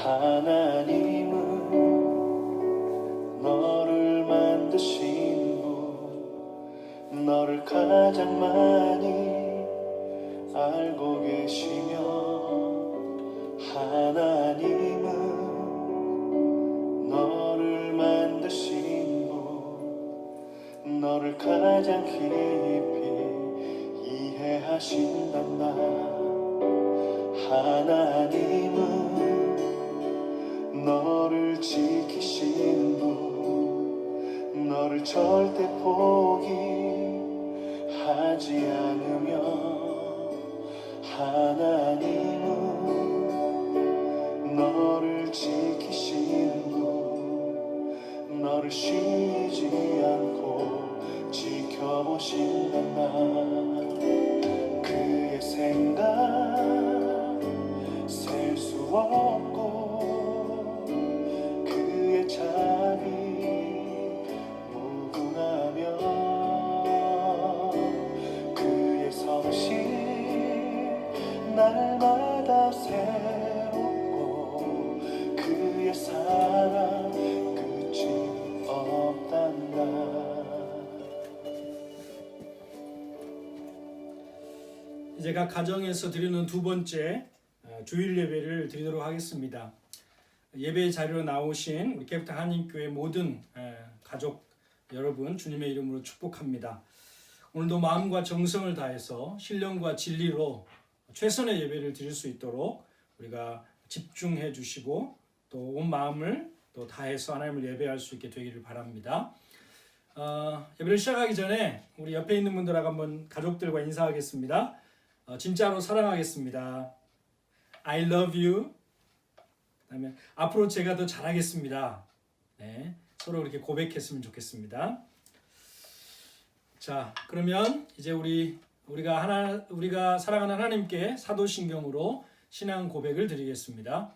하나님은 너를 만드신 분, 너를 가장 많이 알고 계시며, 하나님은 너를 만드신 분, 너를 가장 깊이 이해하신단다. 하나님은 너를 지키신 분, 너를 절대 포기하지 않으며, 하나님은 너를 지키신 분, 너를 쉬지 않고 지켜보신단다. 그의 생각 셀 수 없고, 그의 자비 무궁하며, 그의 성실 날마다 새롭고, 그의 사랑 끝이 없단다. 이제 각 가정에서 드리는 두 번째 주일 예배를 드리도록 하겠습니다. 예배 자리로 나오신 우리 깨부터 하나님교회 모든 가족 여러분 주님의 이름으로 축복합니다. 오늘도 마음과 정성을 다해서 신령과 진리로 최선의 예배를 드릴 수 있도록 우리가 집중해 주시고 또 온 마음을 또 다해서 하나님을 예배할 수 있게 되기를 바랍니다. 예배를 시작하기 전에 우리 옆에 있는 분들하고 한번 가족들과 인사하겠습니다. 진짜로 사랑하겠습니다. I love you. 그다음에 앞으로 제가 더 잘하겠습니다. 네, 서로 그렇게 고백했으면 좋겠습니다. 자, 그러면 이제 우리가 사랑하는 하나님께 사도신경으로 신앙 고백을 드리겠습니다.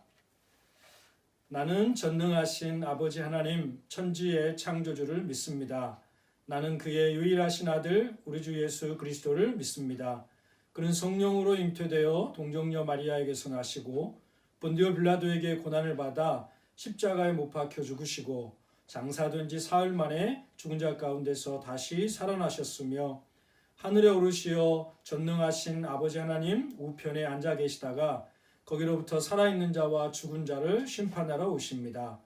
나는 전능하신 아버지 하나님 천지의 창조주를 믿습니다. 나는 그의 유일하신 아들 우리 주 예수 그리스도를 믿습니다. 그는 성령으로 잉태되어 동정녀 마리아에게서 나시고 본디오 빌라도에게 고난을 받아 십자가에 못 박혀 죽으시고 장사된 지 사흘 만에 죽은 자 가운데서 다시 살아나셨으며 하늘에 오르시어 전능하신 아버지 하나님 우편에 앉아 계시다가 거기로부터 살아있는 자와 죽은 자를 심판하러 오십니다.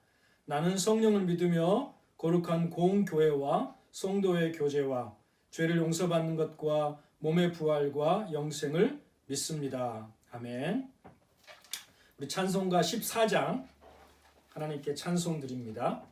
나는 성령을 믿으며 거룩한 공교회와 성도의 교제와 죄를 용서받는 것과 몸의 부활과 영생을 믿습니다. 아멘. 우리 찬송가 14장 하나님께 찬송 드립니다.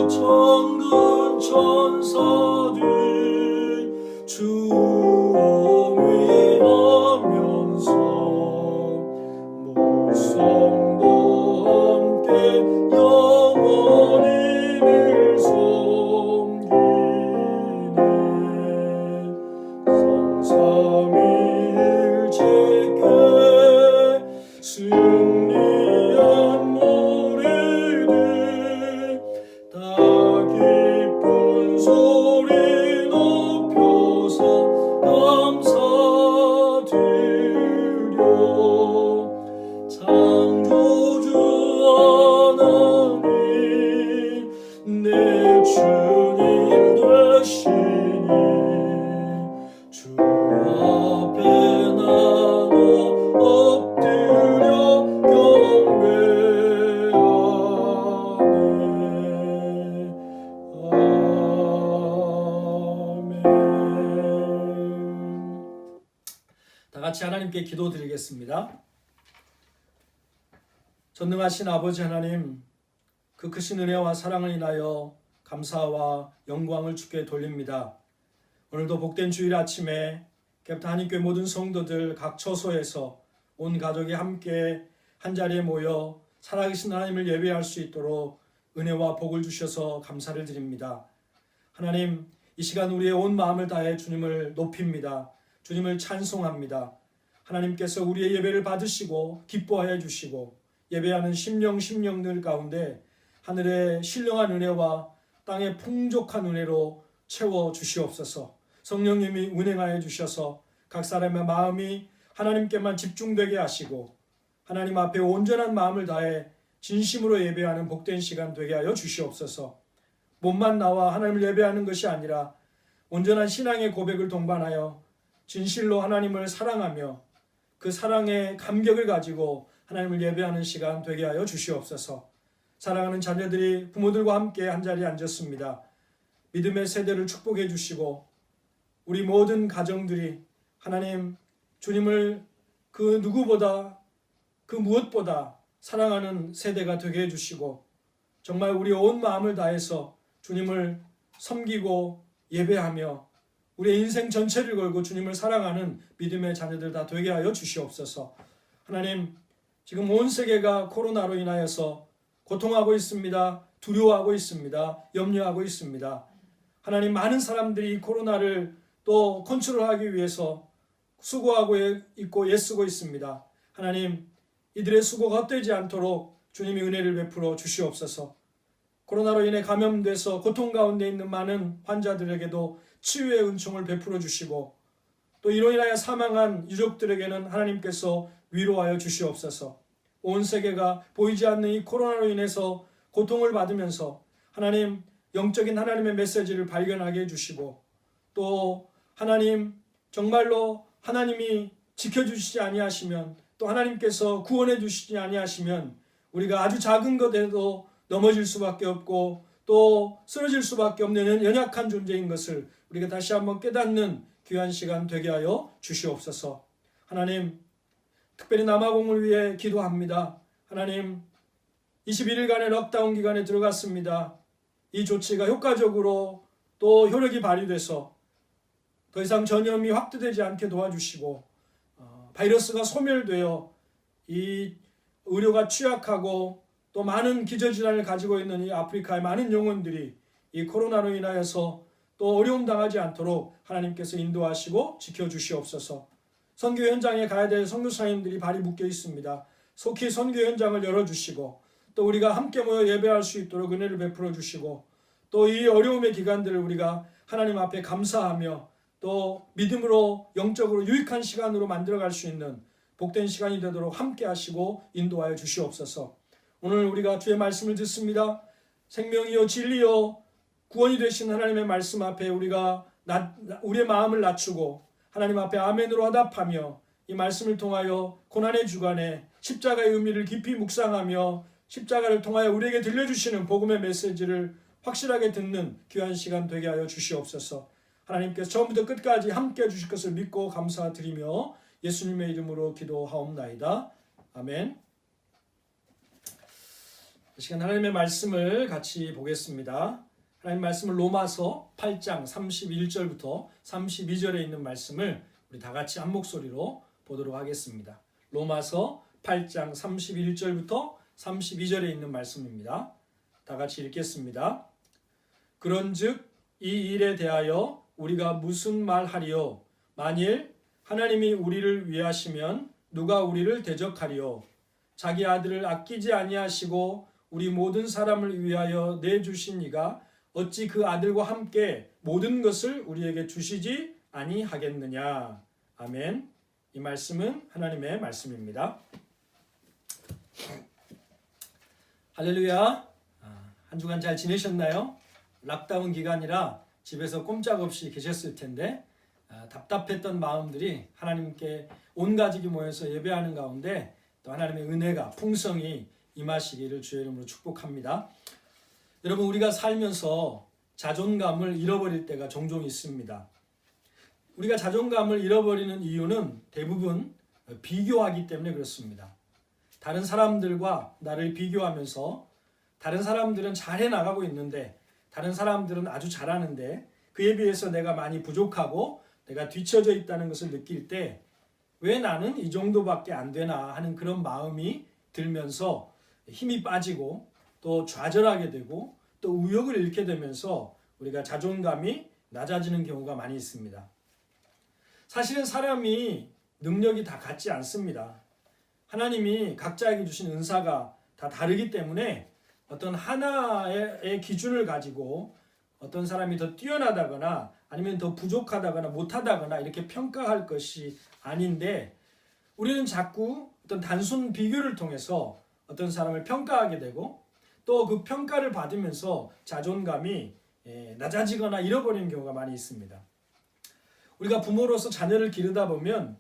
천군 천사들 영원히 늘 섬기네. 삼삼일체께 승리한 노래들 다 기쁜 소리 높여서 감사드려. 창조주 하나님 내 주님 되시니 주 앞에 나도 엎드려 경배하네. 아멘. 다 같이 하나님께 기도드리겠습니다. 전능하신 아버지 하나님, 그 크신 은혜와 사랑을 인하여 감사와 영광을 주께 돌립니다. 오늘도 복된 주일 아침에 갭타 한인교회 모든 성도들 각 처소에서 온 가족이 함께 한자리에 모여 살아계신 하나님을 예배할 수 있도록 은혜와 복을 주셔서 감사를 드립니다. 하나님, 이 시간 우리의 온 마음을 다해 주님을 높입니다. 주님을 찬송합니다. 하나님께서 우리의 예배를 받으시고 기뻐하여 주시고 예배하는 심령들 가운데 하늘의 신령한 은혜와 땅의 풍족한 은혜로 채워 주시옵소서. 성령님이 운행하여 주셔서 각 사람의 마음이 하나님께만 집중되게 하시고 하나님 앞에 온전한 마음을 다해 진심으로 예배하는 복된 시간 되게 하여 주시옵소서. 몸만 나와 하나님을 예배하는 것이 아니라 온전한 신앙의 고백을 동반하여 진실로 하나님을 사랑하며 그 사랑의 감격을 가지고 하나님을 예배하는 시간 되게 하여 주시옵소서. 사랑하는 자녀들이 부모들과 함께 한자리에 앉았습니다. 믿음의 세대를 축복해 주시고 우리 모든 가정들이 하나님 주님을 그 누구보다 그 무엇보다 사랑하는 세대가 되게 해주시고 정말 우리 온 마음을 다해서 주님을 섬기고 예배하며 우리의 인생 전체를 걸고 주님을 사랑하는 믿음의 자녀들 다 되게 하여 주시옵소서. 하나님, 지금 온 세계가 코로나로 인하여서 고통하고 있습니다. 두려워하고 있습니다. 염려하고 있습니다. 하나님, 많은 사람들이 이 코로나를 또 컨트롤하기 위해서 수고하고 있고 애쓰고 있습니다. 하나님, 이들의 수고가 헛되지 않도록 주님이 은혜를 베풀어 주시옵소서. 코로나로 인해 감염돼서 고통 가운데 있는 많은 환자들에게도 치유의 은총을 베풀어 주시고 또 이로 인하여 사망한 유족들에게는 하나님께서 위로하여 주시옵소서. 온 세계가 보이지 않는 이 코로나로 인해서 고통을 받으면서 하나님, 영적인 하나님의 메시지를 발견하게 해주시고 또 하나님, 정말로 하나님이 지켜주시지 아니하시면 또 하나님께서 구원해 주시지 아니하시면 우리가 아주 작은 것에도 넘어질 수밖에 없고 또 쓰러질 수밖에 없는 연약한 존재인 것을 우리가 다시 한번 깨닫는 귀한 시간 되게 하여 주시옵소서. 하나님, 특별히 남아공을 위해 기도합니다. 하나님, 21일간의 럭다운 기간에 들어갔습니다. 이 조치가 효과적으로 또 효력이 발휘돼서 더 이상 전염이 확대되지 않게 도와주시고 바이러스가 소멸되어 이 의료가 취약하고 또 많은 기저질환을 가지고 있는 이 아프리카의 많은 영혼들이 이 코로나로 인하여서 또 어려움 당하지 않도록 하나님께서 인도하시고 지켜주시옵소서. 선교 현장에 가야 될 선교사님들이 발이 묶여 있습니다. 속히 선교 현장을 열어주시고 또 우리가 함께 모여 예배할 수 있도록 은혜를 베풀어 주시고 또 이 어려움의 기간들을 우리가 하나님 앞에 감사하며 또 믿음으로 영적으로 유익한 시간으로 만들어갈 수 있는 복된 시간이 되도록 함께 하시고 인도하여 주시옵소서. 오늘 우리가 주의 말씀을 듣습니다. 생명이요 진리요 구원이 되신 하나님의 말씀 앞에 우리가 우리의 마음을 낮추고 하나님 앞에 아멘으로 화답하며 이 말씀을 통하여 고난의 주간에 십자가의 의미를 깊이 묵상하며 십자가를 통하여 우리에게 들려주시는 복음의 메시지를 확실하게 듣는 귀한 시간 되게 하여 주시옵소서. 하나님께서 처음부터 끝까지 함께 해주실 것을 믿고 감사드리며 예수님의 이름으로 기도하옵나이다. 아멘. 이 시간 하나님의 말씀을 같이 보겠습니다. 하나님 말씀을 로마서 8장 31절부터 32절에 있는 말씀을 우리 다 같이 한 목소리로 보도록 하겠습니다. 로마서 8장 31절부터 32절에 있는 말씀입니다. 다 같이 읽겠습니다. 그런즉 이 일에 대하여 우리가 무슨 말하리요? 만일 하나님이 우리를 위하시면 누가 우리를 대적하리요? 자기 아들을 아끼지 아니하시고 우리 모든 사람을 위하여 내주신 이가 어찌 그 아들과 함께 모든 것을 우리에게 주시지 아니하겠느냐. 아멘. 이 말씀은 하나님의 말씀입니다. 할렐루야. 한 주간 잘 지내셨나요? 락다운 기간이라 집에서 꼼짝없이 계셨을 텐데 답답했던 마음들이 하나님께 온 가족이 모여서 예배하는 가운데 또 하나님의 은혜가 풍성히 임하시기를 주의 이름으로 축복합니다. 여러분, 우리가 살면서 자존감을 잃어버릴 때가 종종 있습니다. 우리가 자존감을 잃어버리는 이유는 대부분 비교하기 때문에 그렇습니다. 다른 사람들과 나를 비교하면서 다른 사람들은 잘해 나가고 있는데 다른 사람들은 아주 잘하는데 그에 비해서 내가 많이 부족하고 내가 뒤처져 있다는 것을 느낄 때 왜 나는 이 정도밖에 안 되나 하는 그런 마음이 들면서 힘이 빠지고 또 좌절하게 되고 또 의욕을 잃게 되면서 우리가 자존감이 낮아지는 경우가 많이 있습니다. 사실은 사람이 능력이 다 같지 않습니다. 하나님이 각자에게 주신 은사가 다 다르기 때문에 어떤 하나의 기준을 가지고 어떤 사람이 더 뛰어나다거나 아니면 더 부족하다거나 못하다거나 이렇게 평가할 것이 아닌데 우리는 자꾸 어떤 단순 비교를 통해서 어떤 사람을 평가하게 되고 또 그 평가를 받으면서 자존감이 낮아지거나 잃어버리는 경우가 많이 있습니다. 우리가 부모로서 자녀를 기르다 보면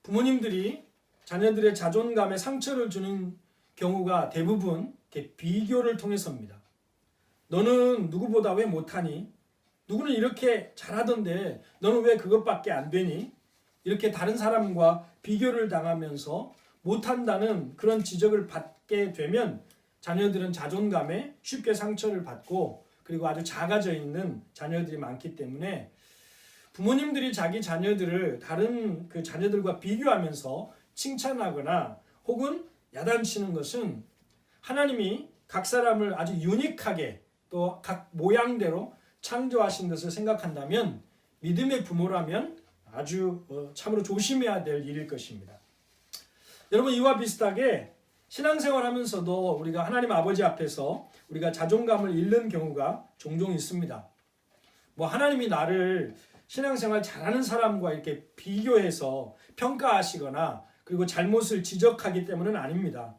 부모님들이 자녀들의 자존감에 상처를 주는 경우가 대부분 비교를 통해서입니다. 너는 누구보다 왜 못하니? 누구는 이렇게 잘하던데 너는 왜 그것밖에 안 되니? 이렇게 다른 사람과 비교를 당하면서 못한다는 그런 지적을 받게 되면 자녀들은 자존감에 쉽게 상처를 받고 그리고 아주 작아져 있는 자녀들이 많기 때문에 부모님들이 자기 자녀들을 다른 그 자녀들과 비교하면서 칭찬하거나 혹은 야단치는 것은 하나님이 각 사람을 아주 유니크하게 또 각 모양대로 창조하신 것을 생각한다면 믿음의 부모라면 아주 참으로 조심해야 될 일일 것입니다. 여러분, 이와 비슷하게 신앙생활 하면서도 우리가 하나님 아버지 앞에서 우리가 자존감을 잃는 경우가 종종 있습니다. 하나님이 나를 신앙생활 잘하는 사람과 이렇게 비교해서 평가하시거나 그리고 잘못을 지적하기 때문은 아닙니다.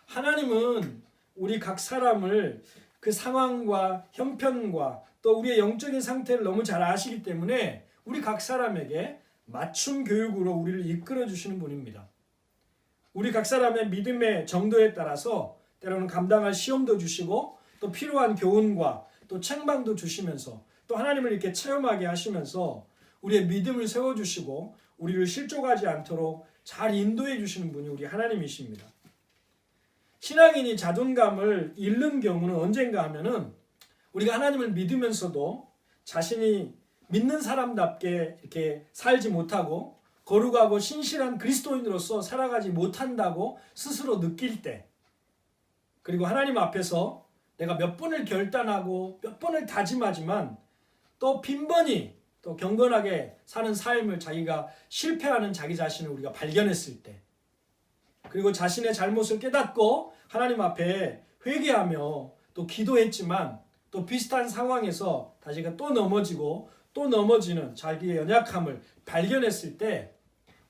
하나님은 우리 각 사람을 그 상황과 형편과 또 우리의 영적인 상태를 너무 잘 아시기 때문에 우리 각 사람에게 맞춤 교육으로 우리를 이끌어 주시는 분입니다. 우리 각 사람의 믿음의 정도에 따라서 때로는 감당할 시험도 주시고 또 필요한 교훈과 또 책망도 주시면서 또 하나님을 이렇게 체험하게 하시면서 우리의 믿음을 세워주시고 우리를 실족하지 않도록 잘 인도해 주시는 분이 우리 하나님이십니다. 신앙인이 자존감을 잃는 경우는 언젠가 하면은 우리가 하나님을 믿으면서도 자신이 믿는 사람답게 이렇게 살지 못하고 거룩하고 신실한 그리스도인으로서 살아가지 못한다고 스스로 느낄 때, 그리고 하나님 앞에서 내가 몇 번을 결단하고 몇 번을 다짐하지만 또 빈번히 또 경건하게 사는 삶을 자기가 실패하는 자기 자신을 우리가 발견했을 때, 그리고 자신의 잘못을 깨닫고 하나님 앞에 회개하며 또 기도했지만 또 비슷한 상황에서 다시가 또 넘어지고 또 넘어지는 자기의 연약함을 발견했을 때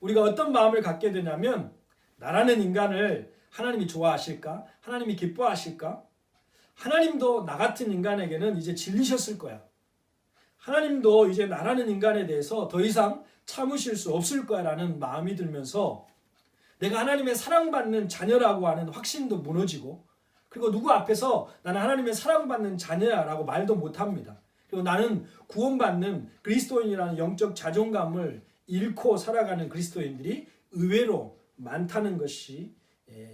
우리가 어떤 마음을 갖게 되냐면, 나라는 인간을 하나님이 좋아하실까? 하나님이 기뻐하실까? 하나님도 나 같은 인간에게는 이제 질리셨을 거야. 하나님도 이제 나라는 인간에 대해서 더 이상 참으실 수 없을 거야 라는 마음이 들면서 내가 하나님의 사랑받는 자녀라고 하는 확신도 무너지고, 그리고 누구 앞에서 나는 하나님의 사랑받는 자녀야 라고 말도 못합니다. 그리고 나는 구원받는 그리스도인이라는 영적 자존감을 잃고 살아가는 그리스도인들이 의외로 많다는 것이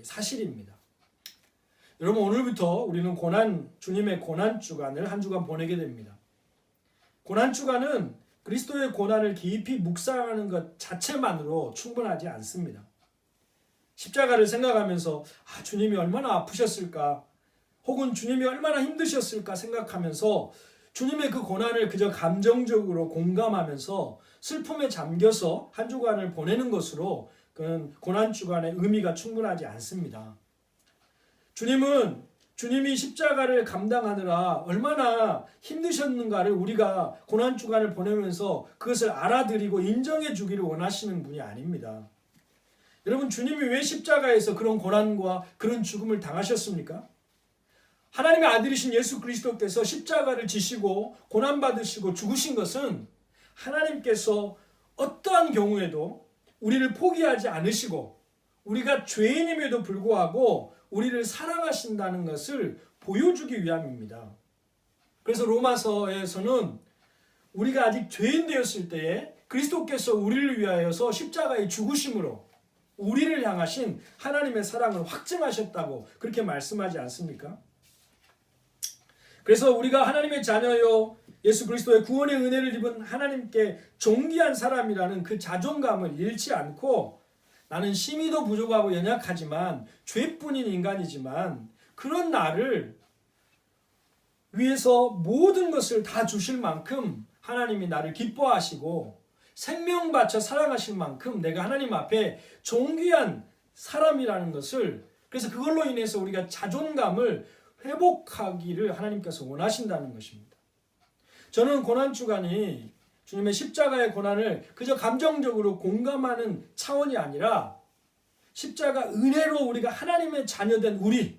사실입니다. 여러분, 오늘부터 우리는 주님의 고난주간을 한 주간 보내게 됩니다. 고난주간은 그리스도의 고난을 깊이 묵상하는 것 자체만으로 충분하지 않습니다. 십자가를 생각하면서 주님이 얼마나 아프셨을까, 혹은 주님이 얼마나 힘드셨을까 생각하면서 주님의 그 고난을 그저 감정적으로 공감하면서 슬픔에 잠겨서 한 주간을 보내는 것으로 그는 고난 주간의 의미가 충분하지 않습니다. 주님이 십자가를 감당하느라 얼마나 힘드셨는가를 우리가 고난 주간을 보내면서 그것을 알아들이고 인정해 주기를 원하시는 분이 아닙니다. 여러분, 주님이 왜 십자가에서 그런 고난과 그런 죽음을 당하셨습니까? 하나님의 아들이신 예수 그리스도께서 십자가를 지시고 고난받으시고 죽으신 것은 하나님께서 어떠한 경우에도 우리를 포기하지 않으시고 우리가 죄인임에도 불구하고 우리를 사랑하신다는 것을 보여주기 위함입니다. 그래서 로마서에서는 우리가 아직 죄인 되었을 때에 그리스도께서 우리를 위하여서 십자가의 죽으심으로 우리를 향하신 하나님의 사랑을 확증하셨다고 그렇게 말씀하지 않습니까? 그래서 우리가 하나님의 자녀요 예수 그리스도의 구원의 은혜를 입은 하나님께 존귀한 사람이라는 그 자존감을 잃지 않고, 나는 심히도 부족하고 연약하지만 죄뿐인 인간이지만 그런 나를 위해서 모든 것을 다 주실 만큼 하나님이 나를 기뻐하시고 생명 바쳐 사랑하실 만큼 내가 하나님 앞에 존귀한 사람이라는 것을, 그래서 그걸로 인해서 우리가 자존감을 회복하기를 하나님께서 원하신다는 것입니다. 저는 고난주간이 주님의 십자가의 고난을 그저 감정적으로 공감하는 차원이 아니라 십자가 은혜로 우리가 하나님의 자녀된 우리,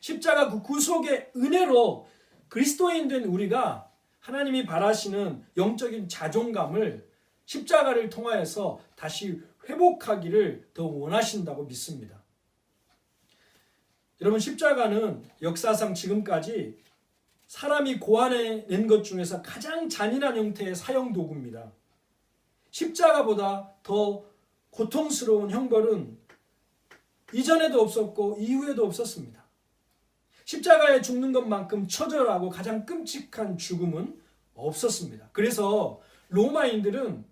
십자가 그 구속의 은혜로 그리스도인 된 우리가 하나님이 바라시는 영적인 자존감을 십자가를 통하여서 다시 회복하기를 더 원하신다고 믿습니다. 여러분, 십자가는 역사상 지금까지 사람이 고안해낸 것 중에서 가장 잔인한 형태의 사형 도구입니다. 십자가보다 더 고통스러운 형벌은 이전에도 없었고 이후에도 없었습니다. 십자가에 죽는 것만큼 처절하고 가장 끔찍한 죽음은 없었습니다. 그래서 로마인들은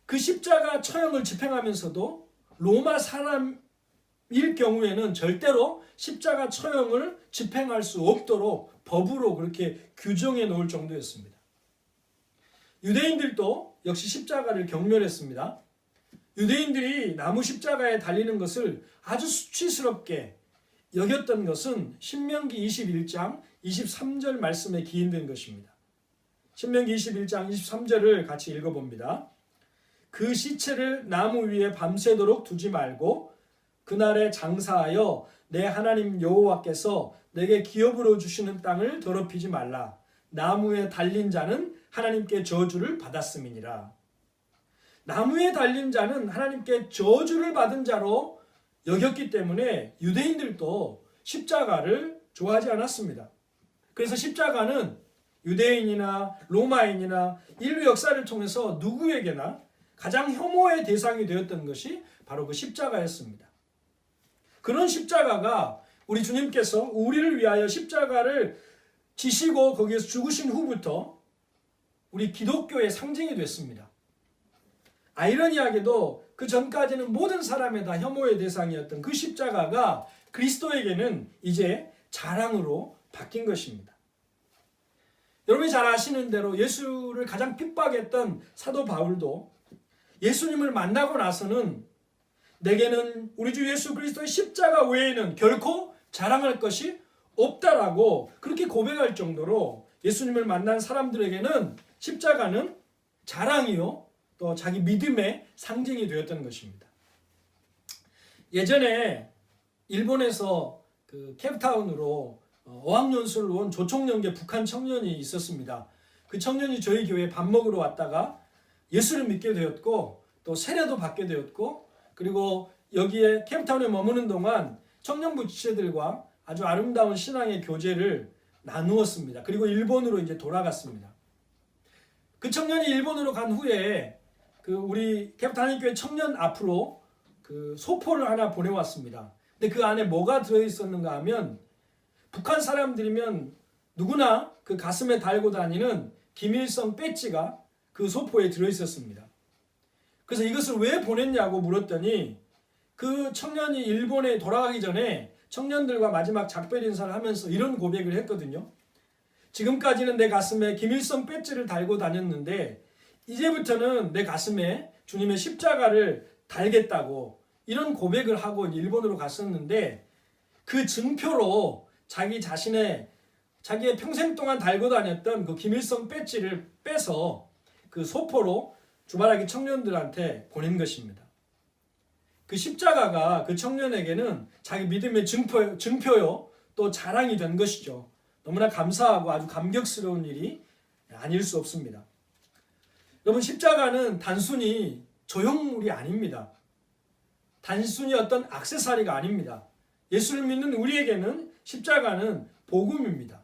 그 십자가 처형을 집행하면서도 로마 사람일 경우에는 절대로 십자가 처형을 집행할 수 없도록 법으로 그렇게 규정해 놓을 정도였습니다. 유대인들도 역시 십자가를 경멸했습니다. 유대인들이 나무 십자가에 달리는 것을 아주 수치스럽게 여겼던 것은 신명기 21장 23절 말씀에 기인된 것입니다. 신명기 21장 23절을 같이 읽어봅니다. 그 시체를 나무 위에 밤새도록 두지 말고 그날에 장사하여 내 하나님 여호와께서 내게 기업으로 주시는 땅을 더럽히지 말라. 나무에 달린 자는 하나님께 저주를 받았음이니라. 나무에 달린 자는 하나님께 저주를 받은 자로 여겼기 때문에 유대인들도 십자가를 좋아하지 않았습니다. 그래서 십자가는 유대인이나 로마인이나 인류 역사를 통해서 누구에게나 가장 혐오의 대상이 되었던 것이 바로 그 십자가였습니다. 그런 십자가가 우리 주님께서 우리를 위하여 십자가를 지시고 거기에서 죽으신 후부터 우리 기독교의 상징이 됐습니다. 아이러니하게도 그 전까지는 모든 사람의 다 혐오의 대상이었던 그 십자가가 그리스도에게는 이제 자랑으로 바뀐 것입니다. 여러분이 잘 아시는 대로 예수를 가장 핍박했던 사도 바울도 예수님을 만나고 나서는 내게는 우리 주 예수 그리스도의 십자가 외에는 결코 자랑할 것이 없다라고 그렇게 고백할 정도로 예수님을 만난 사람들에게는 십자가는 자랑이요 또 자기 믿음의 상징이 되었던 것입니다. 예전에 일본에서 그 케이프타운으로 어학연수를 온 조총련계 북한 청년이 있었습니다. 그 청년이 저희 교회에 밥 먹으러 왔다가 예수를 믿게 되었고 또 세례도 받게 되었고, 그리고 여기에 케이프타운에 머무는 동안 청년부 지체들과 아주 아름다운 신앙의 교제를 나누었습니다. 그리고 일본으로 이제 돌아갔습니다. 그 청년이 일본으로 간 후에 그 우리 케이프타운 교회 청년 앞으로 그 소포를 하나 보내왔습니다. 근데 그 안에 뭐가 들어있었는가 하면 북한 사람들이면 누구나 그 가슴에 달고 다니는 김일성 배지가 그 소포에 들어있었습니다. 그래서 이것을 왜 보냈냐고 물었더니 그 청년이 일본에 돌아가기 전에 청년들과 마지막 작별 인사를 하면서 이런 고백을 했거든요. 지금까지는 내 가슴에 김일성 배지를 달고 다녔는데 이제부터는 내 가슴에 주님의 십자가를 달겠다고 이런 고백을 하고 일본으로 갔었는데 그 증표로 자기의 평생 동안 달고 다녔던 그 김일성 배지를 빼서 그 소포로 주바라기 청년들한테 보낸 것입니다. 그 십자가가 그 청년에게는 자기 믿음의 증표요 또 자랑이 된 것이죠. 너무나 감사하고 아주 감격스러운 일이 아닐 수 없습니다. 여러분, 십자가는 단순히 조형물이 아닙니다. 단순히 어떤 액세서리가 아닙니다. 예수를 믿는 우리에게는 십자가는 복음입니다.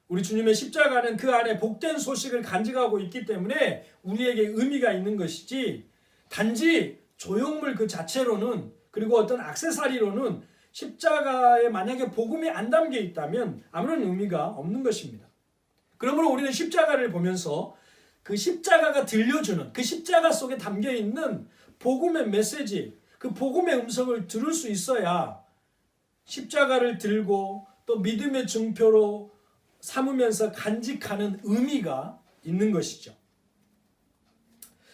우리 주님의 십자가는 그 안에 복된 소식을 간직하고 있기 때문에 우리에게 의미가 있는 것이지 단지 조형물 그 자체로는 그리고 어떤 액세서리로는 십자가에 만약에 복음이 안 담겨 있다면 아무런 의미가 없는 것입니다. 그러므로 우리는 십자가를 보면서 그 십자가가 들려주는 그 십자가 속에 담겨 있는 복음의 메시지, 그 복음의 음성을 들을 수 있어야 십자가를 들고 또 믿음의 증표로 삼으면서 간직하는 의미가 있는 것이죠.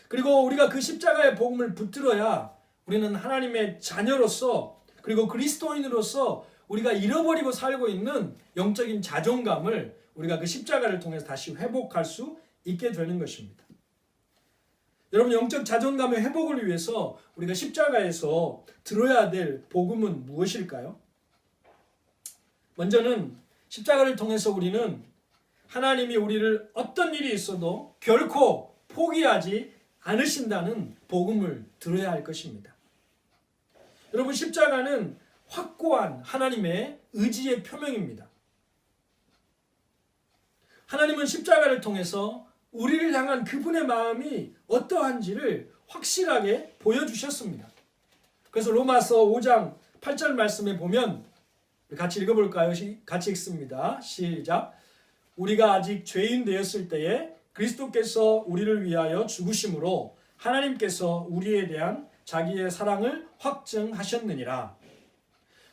그리고 우리가 그 십자가의 복음을 붙들어야 우리는 하나님의 자녀로서 그리고 그리스도인으로서 우리가 잃어버리고 살고 있는 영적인 자존감을 우리가 그 십자가를 통해서 다시 회복할 수 있게 되는 것입니다. 여러분, 영적 자존감의 회복을 위해서 우리가 십자가에서 들어야 될 복음은 무엇일까요? 먼저는 십자가를 통해서 우리는 하나님이 우리를 어떤 일이 있어도 결코 포기하지 않으신다는 복음을 들어야 할 것입니다. 여러분, 십자가는 확고한 하나님의 의지의 표명입니다. 하나님은 십자가를 통해서 우리를 향한 그분의 마음이 어떠한지를 확실하게 보여주셨습니다. 그래서 로마서 5장 8절 말씀에 보면 같이 읽어볼까요? 같이 읽습니다. 시작. 우리가 아직 죄인 되었을 때에 그리스도께서 우리를 위하여 죽으심으로 하나님께서 우리에 대한 자기의 사랑을 확증하셨느니라.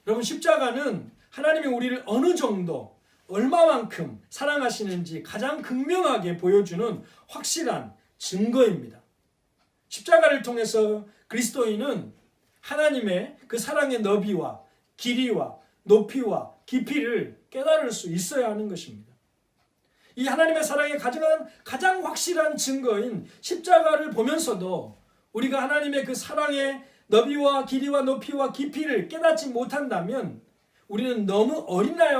여러분, 십자가는 하나님이 우리를 어느 정도 얼마만큼 사랑하시는지 가장 극명하게 보여주는 확실한 증거입니다. 십자가를 통해서 그리스도인은 하나님의 그 사랑의 너비와 길이와 높이와 깊이를 깨달을 수 있어야 하는 것입니다. 이 하나님의 사랑의 가장 확실한 증거인 십자가를 보면서도 우리가 하나님의 그 사랑의 너비와 길이와 높이와 깊이를 깨닫지 못한다면 우리는 너무 어린아이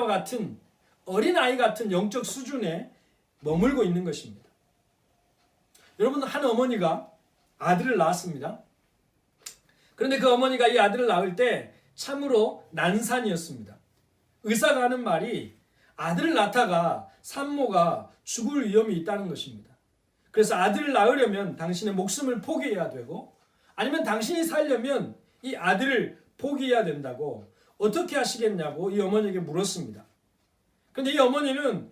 같은 영적 수준에 머물고 있는 것입니다. 여러분, 한 어머니가 아들을 낳았습니다. 그런데 그 어머니가 이 아들을 낳을 때 참으로 난산이었습니다. 의사가 하는 말이 아들을 낳다가 산모가 죽을 위험이 있다는 것입니다. 그래서 아들을 낳으려면 당신의 목숨을 포기해야 되고 아니면 당신이 살려면 이 아들을 포기해야 된다고 어떻게 하시겠냐고 이 어머니에게 물었습니다. 그런데 이 어머니는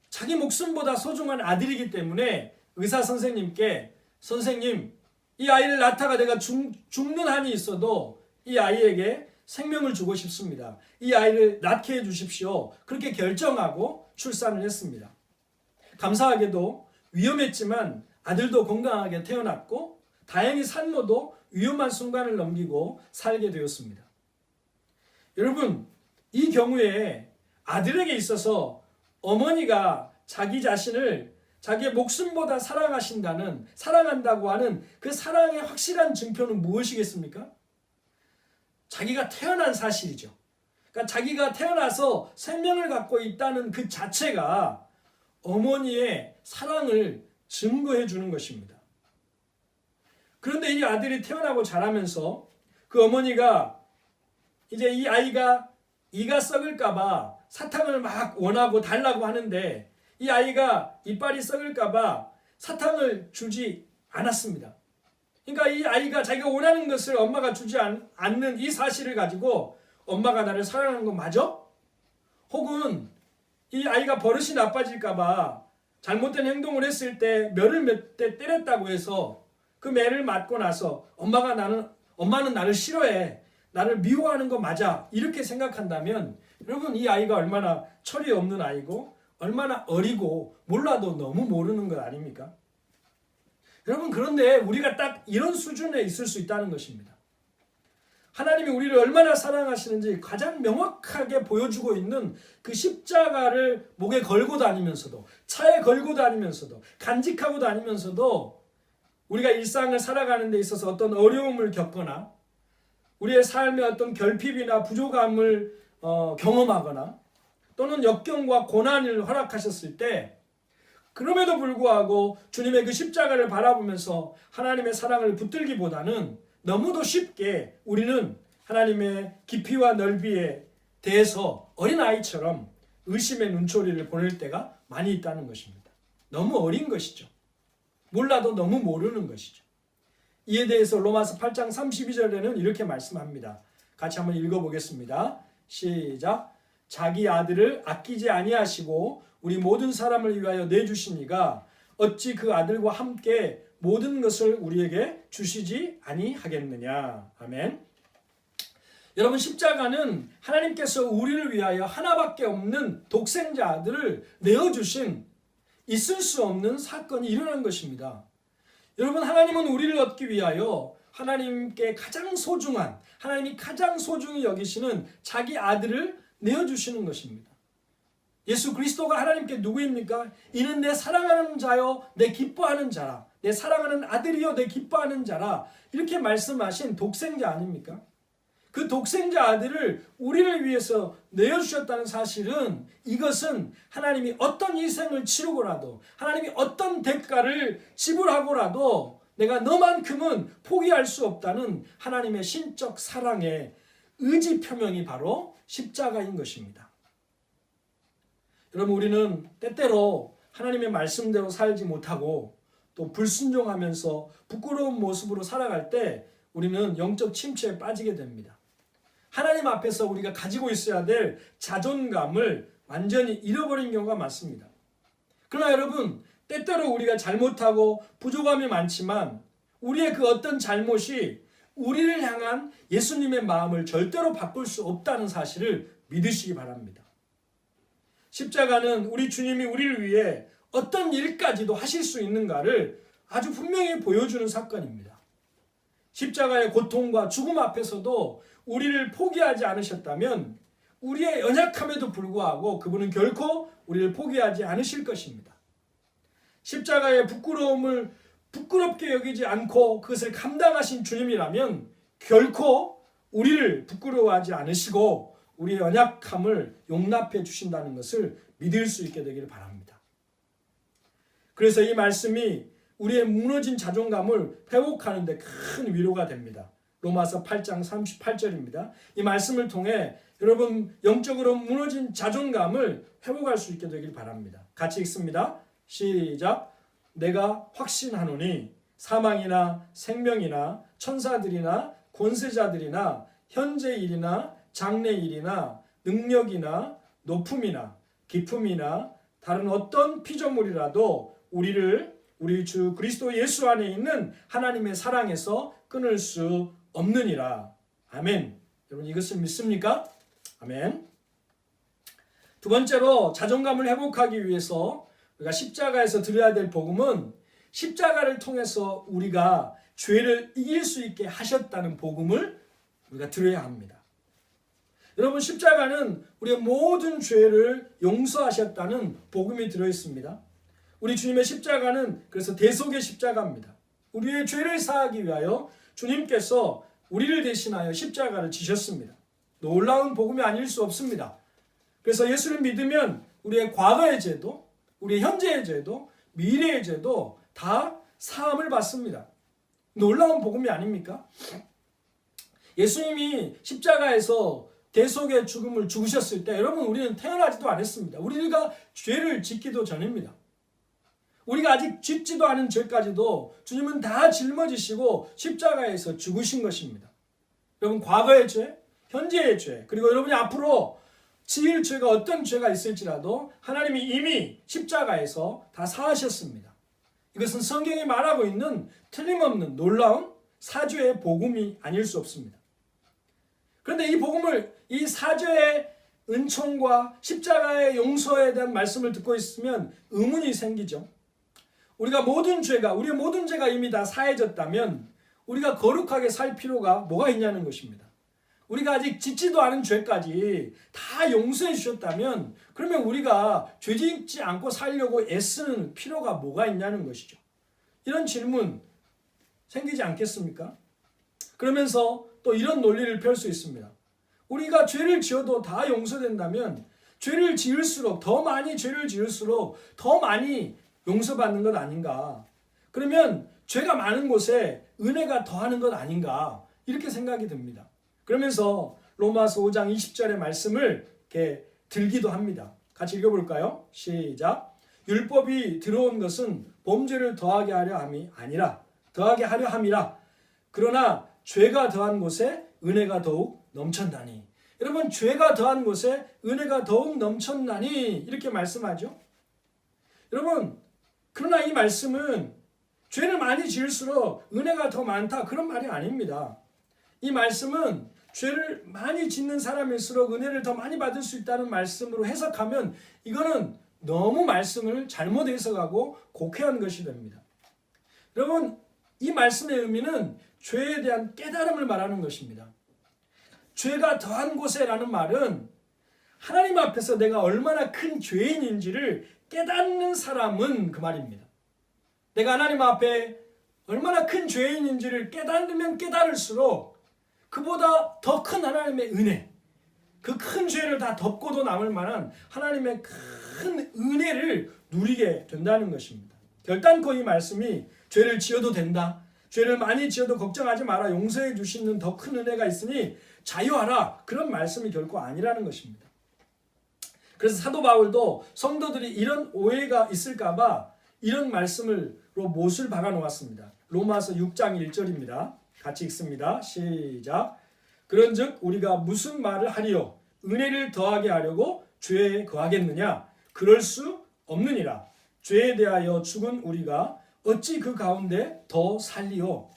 자기 목숨보다 소중한 아들이기 때문에 의사 선생님께 선생님, 이 아이를 낳다가 내가 죽는 한이 있어도 이 아이에게 생명을 주고 싶습니다. 이 아이를 낳게 해주십시오. 그렇게 결정하고 출산을 했습니다. 감사하게도 위험했지만 아들도 건강하게 태어났고 다행히 산모도 위험한 순간을 넘기고 살게 되었습니다. 여러분, 이 경우에 아들에게 있어서 어머니가 자기 자신을 자기의 목숨보다 사랑한다고 하는 그 사랑의 확실한 증표는 무엇이겠습니까? 자기가 태어난 사실이죠. 그러니까 자기가 태어나서 생명을 갖고 있다는 그 자체가 어머니의 사랑을 증거해 주는 것입니다. 그런데 이 아들이 태어나고 자라면서 그 어머니가 이제 이 아이가 이가 썩을까봐 사탕을 막 원하고 달라고 하는데 이 아이가 이빨이 썩을까봐 사탕을 주지 않았습니다. 그러니까 이 아이가 자기가 원하는 것을 엄마가 주지 않는 이 사실을 가지고 엄마가 나를 사랑하는 거 맞아? 혹은 이 아이가 버릇이 나빠질까봐 잘못된 행동을 했을 때 매를 몇 대 때렸다고 해서 그 매를 맞고 나서 엄마가 나는 엄마는 나를 싫어해. 나를 미워하는 거 맞아. 이렇게 생각한다면 여러분 이 아이가 얼마나 철이 없는 아이고 얼마나 어리고 몰라도 너무 모르는 것 아닙니까? 여러분 그런데 우리가 딱 이런 수준에 있을 수 있다는 것입니다. 하나님이 우리를 얼마나 사랑하시는지 가장 명확하게 보여주고 있는 그 십자가를 목에 걸고 다니면서도 차에 걸고 다니면서도 간직하고 다니면서도 우리가 일상을 살아가는 데 있어서 어떤 어려움을 겪거나 우리의 삶에 어떤 결핍이나 부족함을 경험하거나 또는 역경과 고난을 허락하셨을 때 그럼에도 불구하고 주님의 그 십자가를 바라보면서 하나님의 사랑을 붙들기보다는 너무도 쉽게 우리는 하나님의 깊이와 넓이에 대해서 어린아이처럼 의심의 눈초리를 보낼 때가 많이 있다는 것입니다. 너무 어린 것이죠. 몰라도 너무 모르는 것이죠. 이에 대해서 로마서 8장 32절에는 이렇게 말씀합니다. 같이 한번 읽어보겠습니다. 시작. 자기 아들을 아끼지 아니하시고 우리 모든 사람을 위하여 내주시니가 어찌 그 아들과 함께 모든 것을 우리에게 주시지 아니하겠느냐. 아멘. 여러분 십자가는 하나님께서 우리를 위하여 하나밖에 없는 독생자 아들을 내어주신 있을 수 없는 사건이 일어난 것입니다. 여러분 하나님은 우리를 얻기 위하여 하나님께 가장 소중한 하나님이 가장 소중히 여기시는 자기 아들을 내어주시는 것입니다. 예수 그리스도가 하나님께 누구입니까? 이는 내 사랑하는 자요 내 기뻐하는 자라. 내 사랑하는 아들이요 내 기뻐하는 자라. 이렇게 말씀하신 독생자 아닙니까? 그 독생자 아들을 우리를 위해서 내어주셨다는 사실은 이것은 하나님이 어떤 희생을 치르고라도 하나님이 어떤 대가를 지불하고라도 내가 너만큼은 포기할 수 없다는 하나님의 신적 사랑의 의지 표명이 바로 십자가인 것입니다. 여러분 우리는 때때로 하나님의 말씀대로 살지 못하고 또 불순종하면서 부끄러운 모습으로 살아갈 때 우리는 영적 침체에 빠지게 됩니다. 하나님 앞에서 우리가 가지고 있어야 될 자존감을 완전히 잃어버린 경우가 많습니다. 그러나 여러분 때때로 우리가 잘못하고 부족함이 많지만 우리의 그 어떤 잘못이 우리를 향한 예수님의 마음을 절대로 바꿀 수 없다는 사실을 믿으시기 바랍니다. 십자가는 우리 주님이 우리를 위해 어떤 일까지도 하실 수 있는가를 아주 분명히 보여주는 사건입니다. 십자가의 고통과 죽음 앞에서도 우리를 포기하지 않으셨다면 우리의 연약함에도 불구하고 그분은 결코 우리를 포기하지 않으실 것입니다. 십자가의 부끄러움을 부끄럽게 여기지 않고 그것을 감당하신 주님이라면 결코 우리를 부끄러워하지 않으시고 우리의 연약함을 용납해 주신다는 것을 믿을 수 있게 되기를 바랍니다. 그래서 이 말씀이 우리의 무너진 자존감을 회복하는 데 큰 위로가 됩니다. 로마서 8장 38절입니다. 이 말씀을 통해 여러분 영적으로 무너진 자존감을 회복할 수 있게 되길 바랍니다. 같이 읽습니다. 시작. 내가 확신하노니 사망이나 생명이나 천사들이나 권세자들이나 현재 일이나 장래 일이나 능력이나 높음이나 깊음이나 다른 어떤 피조물이라도 우리를 우리 주 그리스도 예수 안에 있는 하나님의 사랑에서 끊을 수 없느니라. 아멘. 여러분 이것을 믿습니까? 아멘. 두 번째로 자존감을 회복하기 위해서 우리가 십자가에서 드려야 될 복음은 십자가를 통해서 우리가 죄를 이길 수 있게 하셨다는 복음을 우리가 드려야 합니다. 여러분 십자가는 우리의 모든 죄를 용서하셨다는 복음이 들어있습니다. 우리 주님의 십자가는 그래서 대속의 십자가입니다. 우리의 죄를 사하기 위하여 주님께서 우리를 대신하여 십자가를 지셨습니다. 놀라운 복음이 아닐 수 없습니다. 그래서 예수를 믿으면 우리의 과거의 죄도 우리의 현재의 죄도 미래의 죄도 다 사함을 받습니다. 놀라운 복음이 아닙니까? 예수님이 십자가에서 대속의 죽음을 죽으셨을 때 여러분 우리는 태어나지도 않았습니다. 우리가 죄를 짓기도 전입니다. 우리가 아직 짓지도 않은 죄까지도 주님은 다 짊어지시고 십자가에서 죽으신 것입니다. 여러분 과거의 죄, 현재의 죄, 그리고 여러분이 앞으로 지을 죄가 어떤 죄가 있을지라도 하나님이 이미 십자가에서 다 사하셨습니다. 이것은 성경이 말하고 있는 틀림없는 놀라운 사죄의 복음이 아닐 수 없습니다. 그런데 이 복음을, 이 사죄의 은총과 십자가의 용서에 대한 말씀을 듣고 있으면 의문이 생기죠. 우리의 모든 죄가 이미 다 사해졌다면 우리가 거룩하게 살 필요가 뭐가 있냐는 것입니다. 우리가 아직 짓지도 않은 죄까지 다 용서해 주셨다면 그러면 우리가 죄 짓지 않고 살려고 애쓰는 필요가 뭐가 있냐는 것이죠. 이런 질문 생기지 않겠습니까? 그러면서 또 이런 논리를 펼 수 있습니다. 우리가 죄를 지어도 다 용서된다면 죄를 지을수록, 더 많이 죄를 지을수록 더 많이 용서받는 것 아닌가? 그러면 죄가 많은 곳에 은혜가 더하는 것 아닌가? 이렇게 생각이 듭니다. 그러면서 로마서 5장 20절의 말씀을 이렇게 들기도 합니다. 같이 읽어볼까요? 시작. 율법이 들어온 것은 범죄를 더하게 하려 함이라. 그러나 죄가 더한 곳에 은혜가 더욱 넘쳤나니. 여러분, 죄가 더한 곳에 은혜가 더욱 넘쳤나니 이렇게 말씀하죠. 여러분, 그러나 이 말씀은 죄를 많이 지을수록 은혜가 더 많다, 그런 말이 아닙니다. 이 말씀은 죄를 많이 짓는 사람일수록 은혜를 더 많이 받을 수 있다는 말씀으로 해석하면 이거는 너무 말씀을 잘못 해석하고 곡해한 것이 됩니다. 여러분, 이 말씀의 의미는 죄에 대한 깨달음을 말하는 것입니다. 죄가 더한 곳에라는 말은 하나님 앞에서 내가 얼마나 큰 죄인인지를 깨닫는 사람은 그 말입니다. 내가 하나님 앞에 얼마나 큰 죄인인지를 깨달으면 깨달을수록 그보다 더 큰 하나님의 은혜, 그 큰 죄를 다 덮고도 남을 만한 하나님의 큰 은혜를 누리게 된다는 것입니다. 결단코 이 말씀이 죄를 지어도 된다, 죄를 많이 지어도 걱정하지 마라, 용서해 주시는 더 큰 은혜가 있으니 자유하라, 그런 말씀이 결코 아니라는 것입니다. 그래서 사도 바울도 성도들이 이런 오해가 있을까 봐 이런 말씀으로 못을 박아 놓았습니다. 로마서 6장 1절입니다. 같이 읽습니다. 시작. 그런즉 우리가 무슨 말을 하리요? 은혜를 더하게 하려고 죄에 거하겠느냐? 그럴 수 없느니라. 죄에 대하여 죽은 우리가 어찌 그 가운데 더 살리요?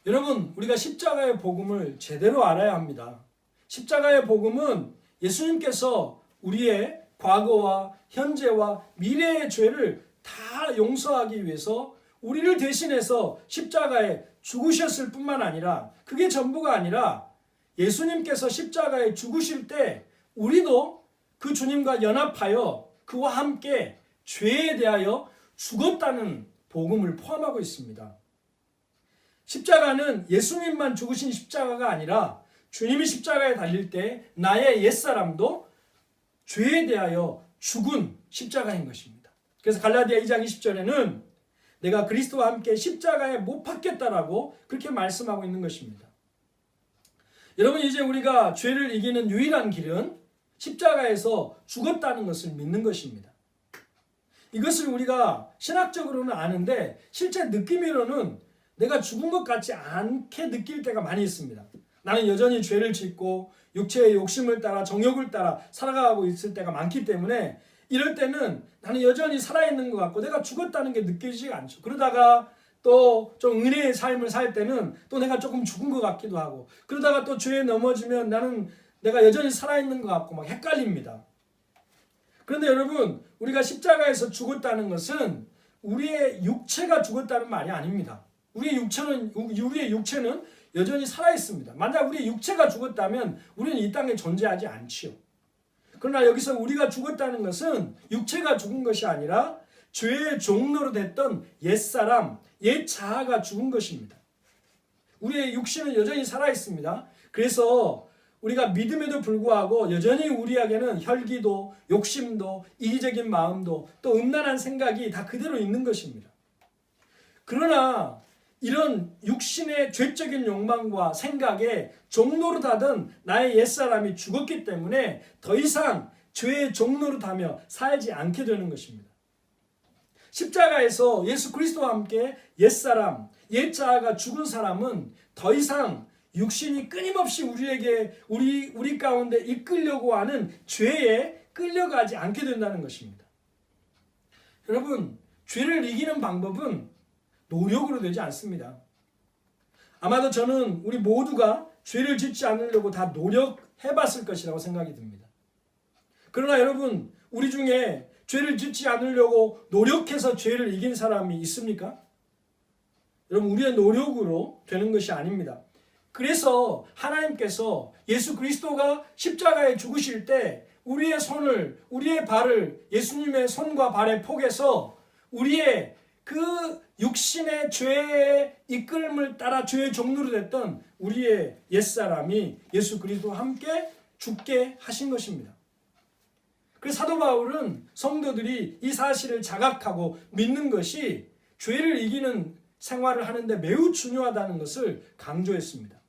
여러분, 우리가 십자가의 복음을 제대로 알아야 합니다. 십자가의 복음은 예수님께서 우리의 과거와 현재와 미래의 죄를 다 용서하기 위해서 우리를 대신해서 십자가에 죽으셨을 뿐만 아니라, 그게 전부가 아니라 예수님께서 십자가에 죽으실 때 우리도 그 주님과 연합하여 그와 함께 죄에 대하여 죽었다는 복음을 포함하고 있습니다. 십자가는 예수님만 죽으신 십자가가 아니라 주님이 십자가에 달릴 때 나의 옛사람도 죄에 대하여 죽은 십자가인 것입니다. 그래서 갈라디아 2장 20절에는 내가 그리스도와 함께 십자가에 못 박혔다라고 그렇게 말씀하고 있는 것입니다. 여러분, 이제 우리가 죄를 이기는 유일한 길은 십자가에서 죽었다는 것을 믿는 것입니다. 이것을 우리가 신학적으로는 아는데 실제 느낌으로는 내가 죽은 것 같지 않게 느낄 때가 많이 있습니다. 나는 여전히 죄를 짓고 육체의 욕심을 따라 정욕을 따라 살아가고 있을 때가 많기 때문에 이럴 때는 나는 여전히 살아있는 것 같고 내가 죽었다는 게 느껴지지가 않죠. 그러다가 또 좀 은혜의 삶을 살 때는 또 내가 조금 죽은 것 같기도 하고, 그러다가 또 죄에 넘어지면 나는 내가 여전히 살아있는 것 같고 막 헷갈립니다. 그런데 여러분, 우리가 십자가에서 죽었다는 것은 우리의 육체가 죽었다는 말이 아닙니다. 우리의 육체는 여전히 살아있습니다. 만약 우리의 육체가 죽었다면 우리는 이 땅에 존재하지 않지요. 그러나 여기서 우리가 죽었다는 것은 육체가 죽은 것이 아니라 죄의 종로로 됐던 옛사람, 옛 자아가 죽은 것입니다. 우리의 육신은 여전히 살아있습니다. 그래서 우리가 믿음에도 불구하고 여전히 우리에게는 혈기도, 욕심도, 이기적인 마음도, 또 음란한 생각이 다 그대로 있는 것입니다. 그러나 이런 육신의 죄적인 욕망과 생각에 종노릇하던 나의 옛사람이 죽었기 때문에 더 이상 죄의 종노릇하며 살지 않게 되는 것입니다. 십자가에서 예수 그리스도와 함께 옛사람, 옛자아가 죽은 사람은 더 이상 육신이 끊임없이 우리 가운데 이끌려고 하는 죄에 끌려가지 않게 된다는 것입니다. 여러분, 죄를 이기는 방법은 노력으로 되지 않습니다. 아마도 저는 우리 모두가 죄를 짓지 않으려고 다 노력해봤을 것이라고 생각이 듭니다. 그러나 여러분, 우리 중에 죄를 짓지 않으려고 노력해서 죄를 이긴 사람이 있습니까? 여러분, 우리의 노력으로 되는 것이 아닙니다. 그래서 하나님께서 예수 그리스도가 십자가에 죽으실 때 우리의 손을, 우리의 발을 예수님의 손과 발에 포개서 우리의 그 육신의 죄의 이끌림을 따라 죄의 종로로 됐던 우리의 옛사람이 예수 그리스도와 함께 죽게 하신 것입니다. 그래서 사도 바울은 성도들이 이 사실을 자각하고 믿는 것이 죄를 이기는 생활을 하는데 매우 중요하다는 것을 강조했습니다.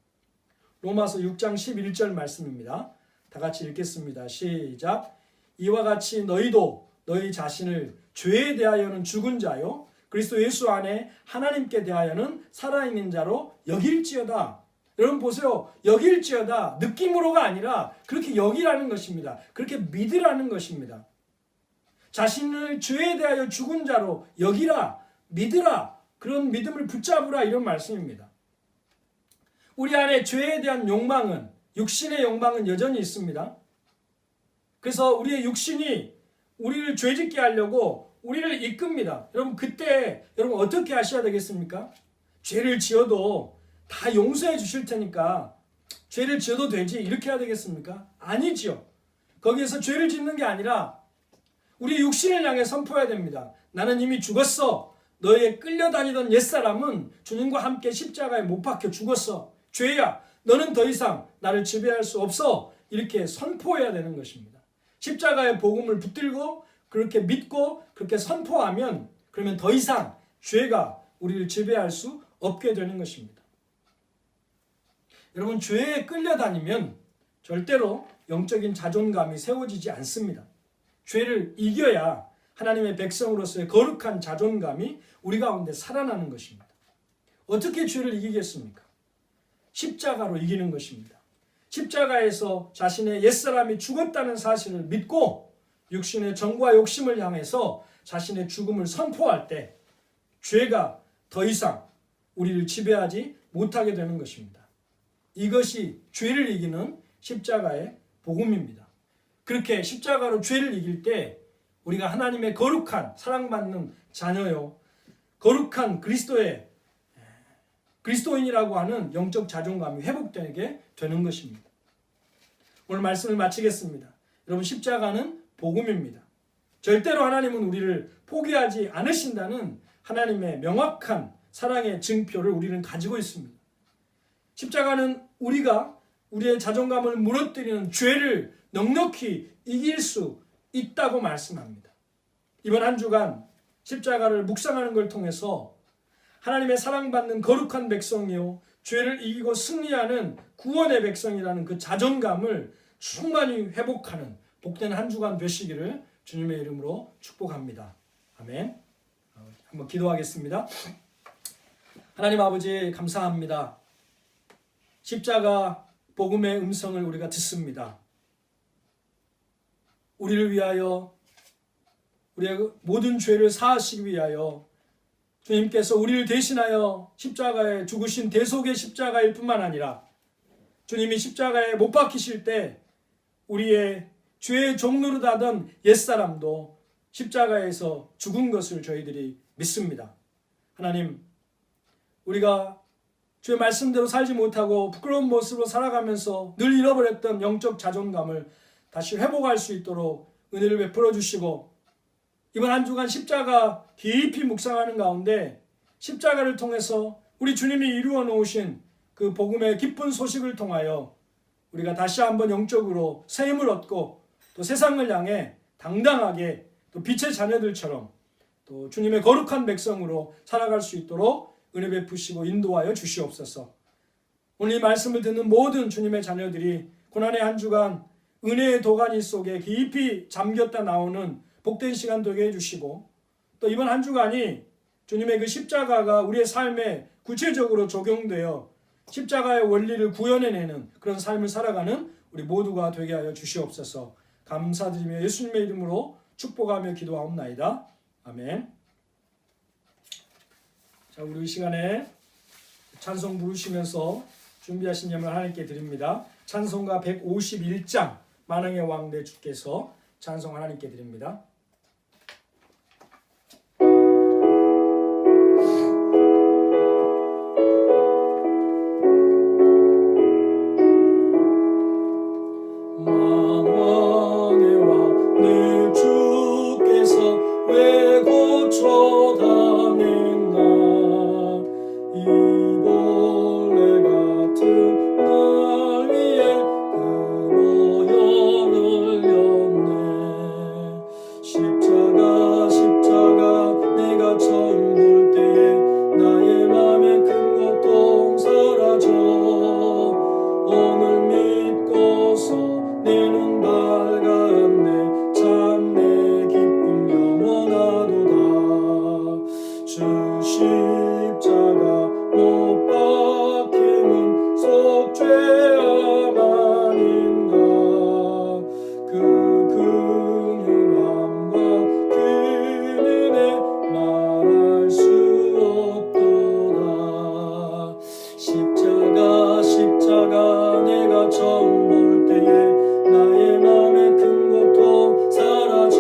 로마서 6장 11절 말씀입니다. 다 같이 읽겠습니다. 시작. 이와 같이 너희도 너희 자신을 죄에 대하여는 죽은 자요 그리스도 예수 안에 하나님께 대하여는 살아있는 자로 여길지어다. 여러분 보세요. 여길지어다. 느낌으로가 아니라 그렇게 여기라는 것입니다. 그렇게 믿으라는 것입니다. 자신을 죄에 대하여 죽은 자로 여기라, 믿으라, 그런 믿음을 붙잡으라, 이런 말씀입니다. 우리 안에 죄에 대한 욕망은, 육신의 욕망은 여전히 있습니다. 그래서 우리의 육신이 우리를 죄짓게 하려고 우리를 이끕니다. 여러분, 그때 여러분 어떻게 하셔야 되겠습니까? 죄를 지어도 다 용서해 주실 테니까 죄를 지어도 되지, 이렇게 해야 되겠습니까? 아니지요. 거기에서 죄를 짓는 게 아니라 우리 육신을 향해 선포해야 됩니다. 나는 이미 죽었어. 너의 끌려다니던 옛사람은 주님과 함께 십자가에 못 박혀 죽었어. 죄야, 너는 더 이상 나를 지배할 수 없어. 이렇게 선포해야 되는 것입니다. 십자가의 복음을 붙들고 그렇게 믿고 그렇게 선포하면, 그러면 더 이상 죄가 우리를 지배할 수 없게 되는 것입니다. 여러분, 죄에 끌려다니면 절대로 영적인 자존감이 세워지지 않습니다. 죄를 이겨야 하나님의 백성으로서의 거룩한 자존감이 우리 가운데 살아나는 것입니다. 어떻게 죄를 이기겠습니까? 십자가로 이기는 것입니다. 십자가에서 자신의 옛사람이 죽었다는 사실을 믿고 육신의 정과 욕심을 향해서 자신의 죽음을 선포할 때 죄가 더 이상 우리를 지배하지 못하게 되는 것입니다. 이것이 죄를 이기는 십자가의 복음입니다. 그렇게 십자가로 죄를 이길 때 우리가 하나님의 거룩한 사랑받는 자녀요, 거룩한 그리스도인이라고 하는 영적 자존감이 회복되게 되는 것입니다. 오늘 말씀을 마치겠습니다. 여러분, 십자가는 복음입니다. 절대로 하나님은 우리를 포기하지 않으신다는 하나님의 명확한 사랑의 증표를 우리는 가지고 있습니다. 십자가는 우리가 우리의 자존감을 무너뜨리는 죄를 넉넉히 이길 수 있다고 말씀합니다. 이번 한 주간 십자가를 묵상하는 걸 통해서 하나님의 사랑받는 거룩한 백성이요, 죄를 이기고 승리하는 구원의 백성이라는 그 자존감을 충만히 회복하는 복된 한 주간 되시기를 주님의 이름으로 축복합니다. 아멘. 한번 기도하겠습니다. 하나님 아버지, 감사합니다. 십자가 복음의 음성을 우리가 듣습니다. 우리를 위하여, 우리의 모든 죄를 사하시기 위하여 주님께서 우리를 대신하여 십자가에 죽으신 대속의 십자가일 뿐만 아니라 주님이 십자가에 못 박히실 때 우리의 죄의 종로로 하던 옛사람도 십자가에서 죽은 것을 저희들이 믿습니다. 하나님, 우리가 주의 말씀대로 살지 못하고 부끄러운 모습으로 살아가면서 늘 잃어버렸던 영적 자존감을 다시 회복할 수 있도록 은혜를 베풀어 주시고, 이번 한 주간 십자가 깊이 묵상하는 가운데 십자가를 통해서 우리 주님이 이루어 놓으신 그 복음의 기쁜 소식을 통하여 우리가 다시 한번 영적으로 새 힘을 얻고 또 세상을 향해 당당하게 또 빛의 자녀들처럼 또 주님의 거룩한 백성으로 살아갈 수 있도록 은혜 베푸시고 인도하여 주시옵소서. 오늘 이 말씀을 듣는 모든 주님의 자녀들이 고난의 한 주간 은혜의 도가니 속에 깊이 잠겼다 나오는 복된 시간 되게 해주시고, 또 이번 한 주간이 주님의 그 십자가가 우리의 삶에 구체적으로 적용되어 십자가의 원리를 구현해내는 그런 삶을 살아가는 우리 모두가 되게 하여 주시옵소서. 감사드리며 예수님의 이름으로 축복하며 기도하옵나이다. 아멘. 자, 우리 이 시간에 찬송 부르시면서 준비하신 예물 하나님께 드립니다. 찬송가 151장 만왕의 왕 내 주께서 찬송 하나님께 드립니다. 만왕의 왕 내 주께서 왜 고쳐다닌나 이 벌레 같은 날 위에 그 보혈을 흘렸네. 십자가 내가 처음 볼 때에 나의 맘에 큰 고통 사라져 오늘 믿고서 내 눈 밝았네. 참 내 기쁨 영원하도다. 주 십자가 못 박힘은 속죄함 아닌가. 그 긍휼함과 그 은혜 말할 수 없도다. 십자가 내가 처음 볼 때에 나의 맘에 큰 고통 사라져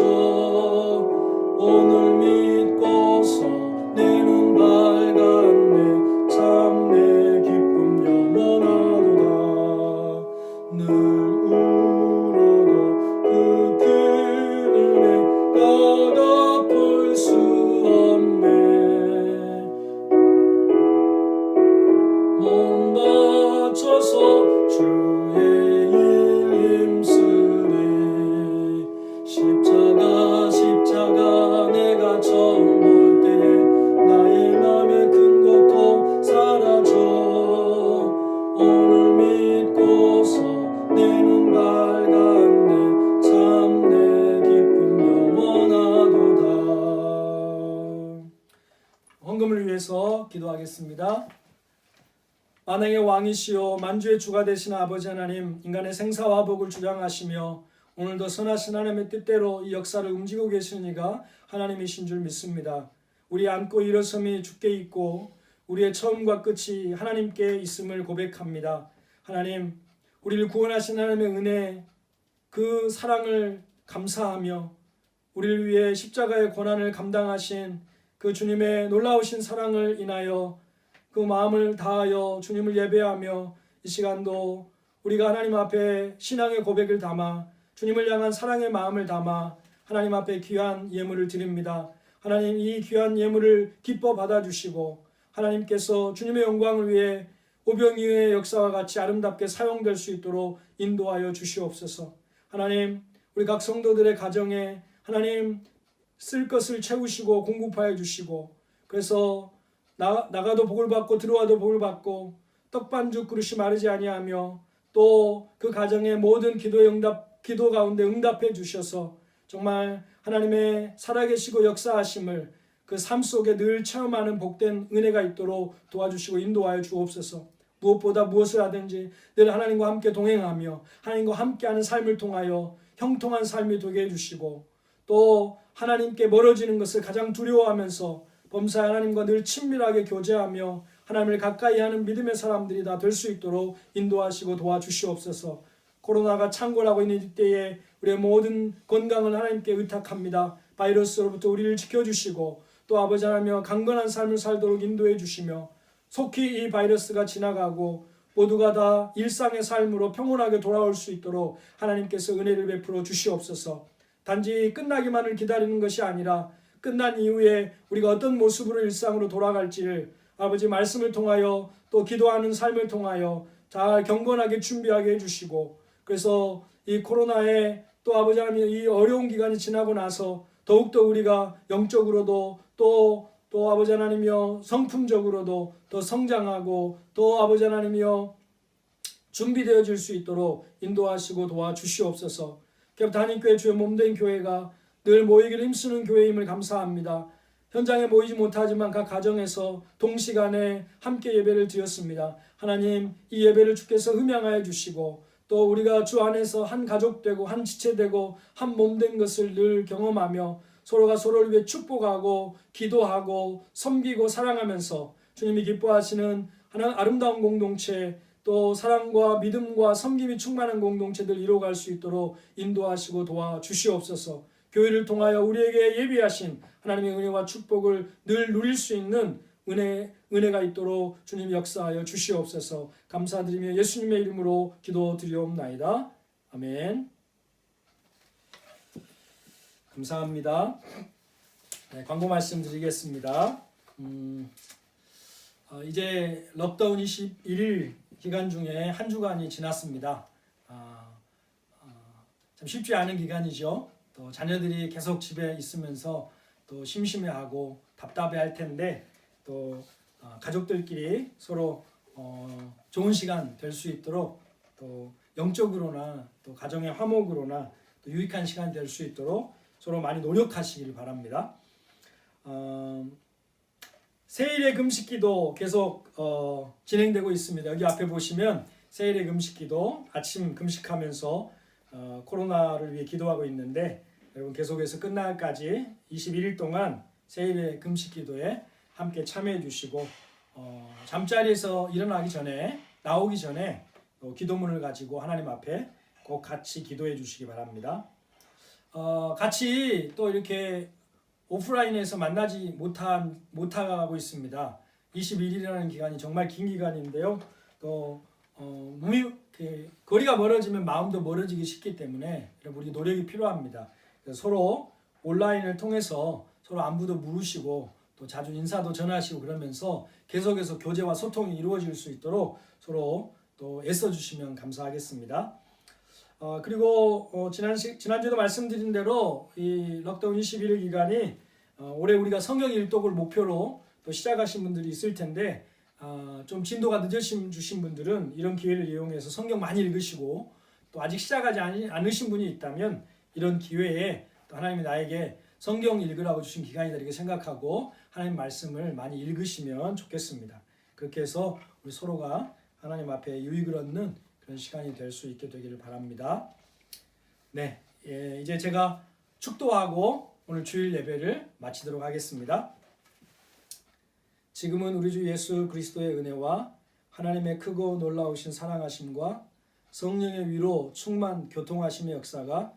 오늘 믿고서 내 눈 밝았네. 참 내 기쁨 영원하도다. 늘 울어도 그 큰 은혜 덧없을 수 없네. 몸 바쳐서 주의 일 힘쓰리. 십자가 내가 처음 볼 때에 나의 맘에 큰 고통 사라져 오늘 믿고서 내 눈 밝았네. 참 내 기쁨 영원하도다. 헌금을 위해서 기도하겠습니다. 만왕의 왕이시오 만주의 주가 되신 아버지 하나님, 인간의 생사와 복을 주장하시며 오늘도 선하신 하나님의 뜻대로 이 역사를 움직이고 계시는 이가 하나님이신 줄 믿습니다. 우리 안고 일어섬이 주께 있고 우리의 처음과 끝이 하나님께 있음을 고백합니다. 하나님, 우리를 구원하신 하나님의 은혜, 그 사랑을 감사하며 우리를 위해 십자가의 고난을 감당하신 그 주님의 놀라우신 사랑을 인하여 그 마음을 다하여 주님을 예배하며 이 시간도 우리가 하나님 앞에 신앙의 고백을 담아 주님을 향한 사랑의 마음을 담아 하나님 앞에 귀한 예물을 드립니다. 하나님, 이 귀한 예물을 기뻐 받아주시고 하나님께서 주님의 영광을 위해 오병이어의 역사와 같이 아름답게 사용될 수 있도록 인도하여 주시옵소서. 하나님, 우리 각 성도들의 가정에 하나님 쓸 것을 채우시고 공급하여 주시고, 그래서 나가도 복을 받고 들어와도 복을 받고 떡반죽 그릇이 마르지 아니하며 또 그 가정의 모든 기도 가운데 응답해 주셔서 정말 하나님의 살아계시고 역사하심을 그 삶 속에 늘 체험하는 복된 은혜가 있도록 도와주시고 인도하여 주옵소서. 무엇보다 무엇을 하든지 늘 하나님과 함께 동행하며 하나님과 함께하는 삶을 통하여 형통한 삶이 되게 해주시고, 또 하나님께 멀어지는 것을 가장 두려워하면서 범사의 하나님과 늘 친밀하게 교제하며 하나님을 가까이 하는 믿음의 사람들이 다 될 수 있도록 인도하시고 도와주시옵소서. 코로나가 창궐하고 있는 이때에 우리의 모든 건강을 하나님께 의탁합니다. 바이러스로부터 우리를 지켜주시고 또 아버지 하나님 강건한 삶을 살도록 인도해 주시며 속히 이 바이러스가 지나가고 모두가 다 일상의 삶으로 평온하게 돌아올 수 있도록 하나님께서 은혜를 베풀어 주시옵소서. 단지 끝나기만을 기다리는 것이 아니라 끝난 이후에 우리가 어떤 모습으로 일상으로 돌아갈지를 아버지 말씀을 통하여 또 기도하는 삶을 통하여 잘 경건하게 준비하게 해주시고, 그래서 이 코로나에 또 아버지 하나님 이 어려운 기간이 지나고 나서 더욱더 우리가 영적으로도 또 아버지 하나님이여 성품적으로도 더 성장하고 또 아버지 하나님이여 준비되어질 수 있도록 인도하시고 도와주시옵소서. 담임교회 주의 몸된 교회가 늘 모이기를 힘쓰는 교회임을 감사합니다. 현장에 모이지 못하지만 각 가정에서 동시간에 함께 예배를 드렸습니다. 하나님, 이 예배를 주께서 흠양하여 주시고 또 우리가 주 안에서 한 가족 되고 한 지체 되고 한 몸 된 것을 늘 경험하며 서로가 서로를 위해 축복하고 기도하고 섬기고 사랑하면서 주님이 기뻐하시는 하나님 아름다운 공동체, 또 사랑과 믿음과 섬김이 충만한 공동체들 이루어갈 수 있도록 인도하시고 도와주시옵소서. 교회를 통하여 우리에게 예비하신 하나님의 은혜와 축복을 늘 누릴 수 있는 은혜가 있도록 주님 역사하여 주시옵소서. 감사드리며 예수님의 이름으로 기도드리옵나이다. 아멘. 감사합니다. 네, 광고 말씀드리겠습니다. 이제 록다운 21일 기간 중에 한 주간이 지났습니다. 참 쉽지 않은 기간이죠. 또 자녀들이 계속 집에 있으면서 또 심심해하고 답답해할 텐데 또 가족들끼리 서로 좋은 시간 될 수 있도록 또 영적으로나 또 가정의 화목으로나 또 유익한 시간 될 수 있도록 서로 많이 노력하시길 바랍니다. 세일의 금식기도 계속 진행되고 있습니다. 여기 앞에 보시면 세일의 금식기도 아침 금식하면서 코로나를 위해 기도하고 있는데 여러분 계속해서 끝날까지 21일 동안 세일의 금식기도에 함께 참여해 주시고 잠자리에서 일어나기 전에 나오기 전에 기도문을 가지고 하나님 앞에 꼭 같이 기도해 주시기 바랍니다. 같이 또 이렇게 오프라인에서 만나지 못하고 있습니다. 21일이라는 기간이 정말 긴 기간인데요. 또 거리가 멀어지면 마음도 멀어지기 쉽기 때문에 여러분 우리 노력이 필요합니다. 그래서 서로 온라인을 통해서 서로 안부도 물으시고 또 자주 인사도 전하시고 그러면서 계속해서 교제와 소통이 이루어질 수 있도록 서로 또 애써주시면 감사하겠습니다. 그리고 지난주에도 말씀드린 대로 이 록다운 21일 기간이 올해 우리가 성경 일독을 목표로 또 시작하신 분들이 있을 텐데 좀 진도가 늦으신 분들은 이런 기회를 이용해서 성경 많이 읽으시고 또 아직 시작하지 않으신 분이 있다면 이런 기회에 또 하나님이 나에게 성경 읽으라고 주신 기간이다 이렇게 생각하고 하나님 말씀을 많이 읽으시면 좋겠습니다. 그렇게 해서 우리 서로가 하나님 앞에 유익을 얻는 그런 시간이 될 수 있게 되기를 바랍니다. 네, 이제 제가 축도하고 오늘 주일 예배를 마치도록 하겠습니다. 지금은 우리 주 예수 그리스도의 은혜와 하나님의 크고 놀라우신 사랑하심과 성령의 위로 충만 교통하심의 역사가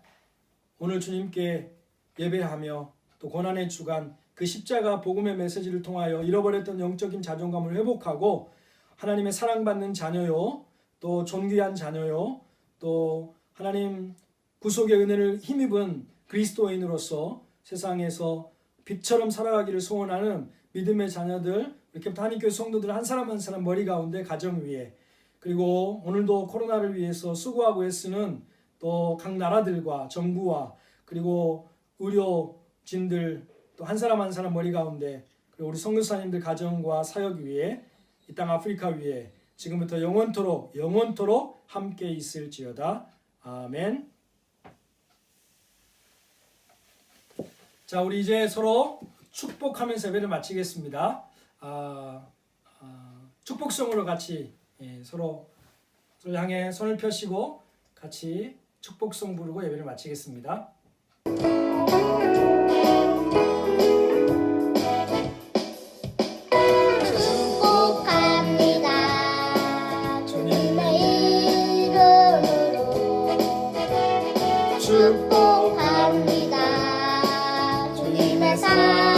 오늘 주님께 예배하며 또 고난의 주간 그 십자가 복음의 메시지를 통하여 잃어버렸던 영적인 자존감을 회복하고 하나님의 사랑받는 자녀요 또 존귀한 자녀요 또 하나님 구속의 은혜를 힘입은 그리스도인으로서 세상에서 빛처럼 살아가기를 소원하는 믿음의 자녀들 이렇게 하나님교회 성도들 한 사람 한 사람 머리 가운데 가정 위에 그리고 오늘도 코로나를 위해서 수고하고 애쓰는 또 각 나라들과 정부와 그리고 의료진들 또 한 사람 한 사람 머리 가운데 그리고 우리 선교사님들 가정과 사역 위에 이 땅 아프리카 위에 지금부터 영원토록 함께 있을지어다. 아멘. 자, 우리 이제 서로 축복하면서 예배를 마치겠습니다. 축복성으로 같이 서로 향해 손을 펴시고 같이 축복성 부르고 예배를 마치겠습니다. 축복합니다. 주님의 이름으로 축복합니다. 주님의 사랑